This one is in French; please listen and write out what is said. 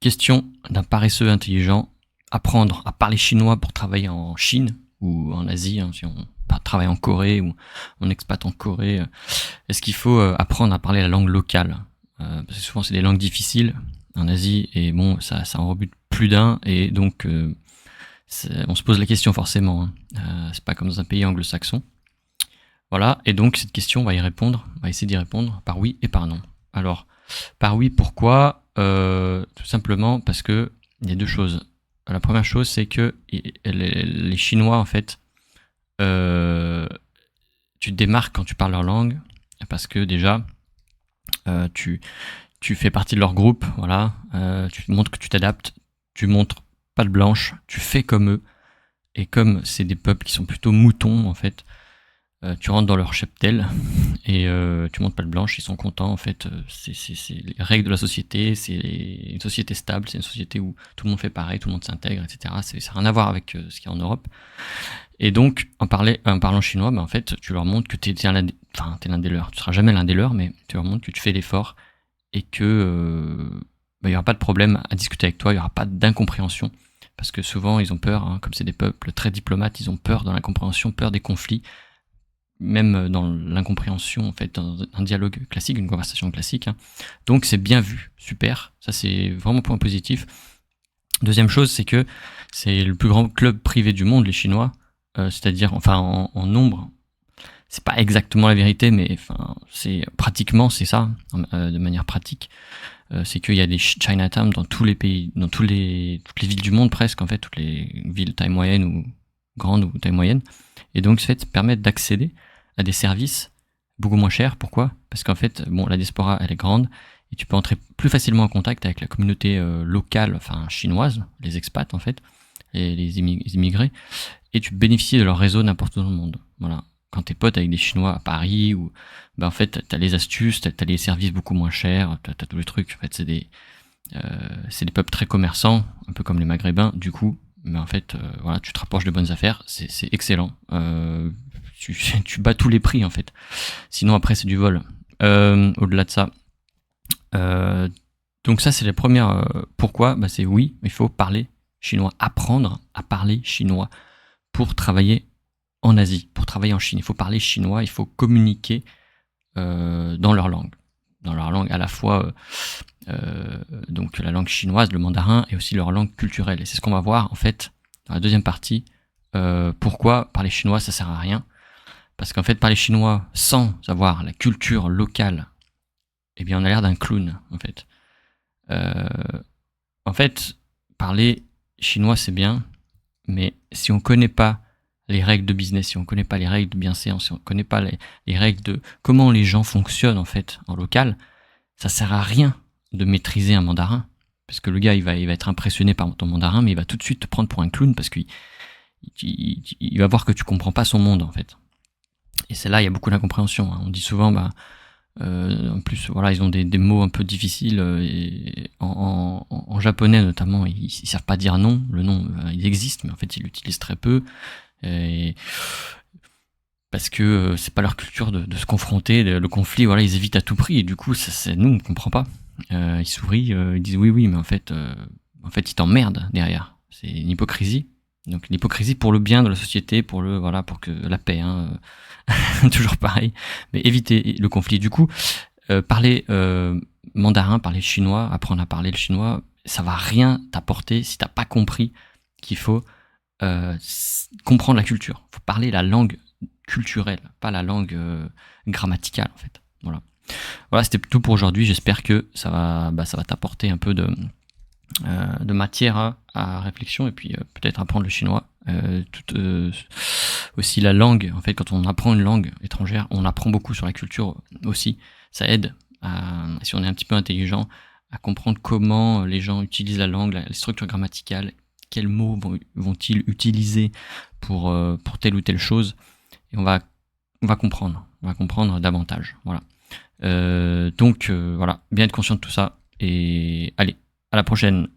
Question d'un paresseux intelligent, apprendre à parler chinois pour travailler en Chine ou en Asie, si on travaille en Corée ou on expat en Corée, est-ce qu'il faut apprendre à parler la langue locale? Parce que souvent c'est des langues difficiles en Asie et bon, ça en rebute plus d'un et donc on se pose la question forcément. C'est pas comme dans un pays anglo-saxon. Voilà, et donc cette question, on va essayer d'y répondre par oui et par non. Alors, par oui, pourquoi? Tout simplement parce que il y a deux choses. La première chose, c'est que les Chinois, en fait, tu te démarques quand tu parles leur langue, parce que déjà, tu fais partie de leur groupe, voilà, tu montres que tu t'adaptes, tu montres pas de blanche, tu fais comme eux, et comme c'est des peuples qui sont plutôt moutons, en fait, tu rentres dans leur cheptel et tu montes pas de blanche, ils sont contents en fait. C'est les règles de la société, c'est une société stable, c'est une société où tout le monde fait pareil, tout le monde s'intègre, etc. Ça n'a rien à voir avec ce qu'il y a en Europe. Et donc, en parlant chinois, en fait, tu leur montres que t'es l'un des leurs. Tu seras jamais l'un des leurs, mais tu leur montres que tu fais l'effort et que il y aura pas de problème à discuter avec toi, il y aura pas d'incompréhension. Parce que souvent, ils ont peur, comme c'est des peuples très diplomates, ils ont peur dans l'incompréhension, peur des conflits, même dans l'incompréhension, en fait, dans un dialogue classique, une conversation classique. Donc c'est bien vu, super, ça c'est vraiment point positif. Deuxième chose, c'est que c'est le plus grand club privé du monde, les Chinois, c'est-à-dire, enfin, en nombre, c'est pas exactement la vérité, mais enfin, c'est ça, de manière pratique. C'est qu'il y a des Chinatown dans tous les pays, dans toutes les villes du monde presque, en fait, toutes les villes taille moyenne ou grande ou taille moyenne. Et donc, ce fait permet d'accéder à des services beaucoup moins chers. Pourquoi? Parce qu'en fait, la diaspora, elle est grande et tu peux entrer plus facilement en contact avec la communauté locale, enfin chinoise, les expats en fait, et les immigrés, et tu bénéficies de leur réseau n'importe où dans le monde. Voilà. Quand t'es pote avec des Chinois à Paris, ou en fait, t'as les astuces, t'as les services beaucoup moins chers, t'as tous les trucs. En fait, c'est des peuples très commerçants, un peu comme les Maghrébins, du coup. Mais en fait, voilà, tu te rapproches de bonnes affaires, c'est excellent. Tu bats tous les prix en fait. Sinon après c'est du vol. Au-delà de ça, donc ça c'est la première. Pourquoi? C'est oui, il faut parler chinois, apprendre à parler chinois pour travailler en Asie, pour travailler en Chine. Il faut parler chinois, il faut communiquer dans leur langue. Dans leur langue à la fois donc la langue chinoise, le mandarin, et aussi leur langue culturelle. Et c'est ce qu'on va voir en fait dans la deuxième partie. Pourquoi parler chinois ça sert à rien? Parce qu'en fait parler chinois sans avoir la culture locale, eh bien on a l'air d'un clown en fait. En fait parler chinois c'est bien, mais si on connaît pas les règles de business, si on connaît pas les règles de bienséance, si on connaît pas les règles de comment les gens fonctionnent en fait en local, ça sert à rien de maîtriser un mandarin, parce que le gars il va être impressionné par ton mandarin, mais il va tout de suite te prendre pour un clown parce qu'il va voir que tu comprends pas son monde en fait. Et c'est là il y a beaucoup d'incompréhension. On dit souvent en plus voilà ils ont des mots un peu difficiles et en japonais notamment ils savent pas dire non. Le non il existe mais en fait ils l'utilisent très peu et parce que c'est pas leur culture de se confronter, le conflit, voilà, ils évitent à tout prix, et du coup, nous, on ne comprend pas. Ils sourient, ils disent oui, mais en fait, ils t'emmerdent derrière. C'est une hypocrisie. Donc, l'hypocrisie pour le bien de la société, pour que la paix, toujours pareil. Mais éviter le conflit. Du coup, parler mandarin, parler chinois, apprendre à parler le chinois, ça va rien t'apporter si t'as pas compris qu'il faut comprendre la culture. Il faut parler la langue culturelle, pas la langue grammaticale en fait. Voilà, c'était tout pour aujourd'hui. J'espère que ça va t'apporter un peu de matière à réflexion et puis peut-être apprendre le chinois. Aussi la langue. En fait, quand on apprend une langue étrangère, on apprend beaucoup sur la culture aussi. Ça aide, si on est un petit peu intelligent, à comprendre comment les gens utilisent la langue, les structures grammaticales, quels mots vont-ils utiliser pour telle ou telle chose. Et on va comprendre davantage. Voilà. Donc voilà, bien être conscient de tout ça. Et allez, à la prochaine.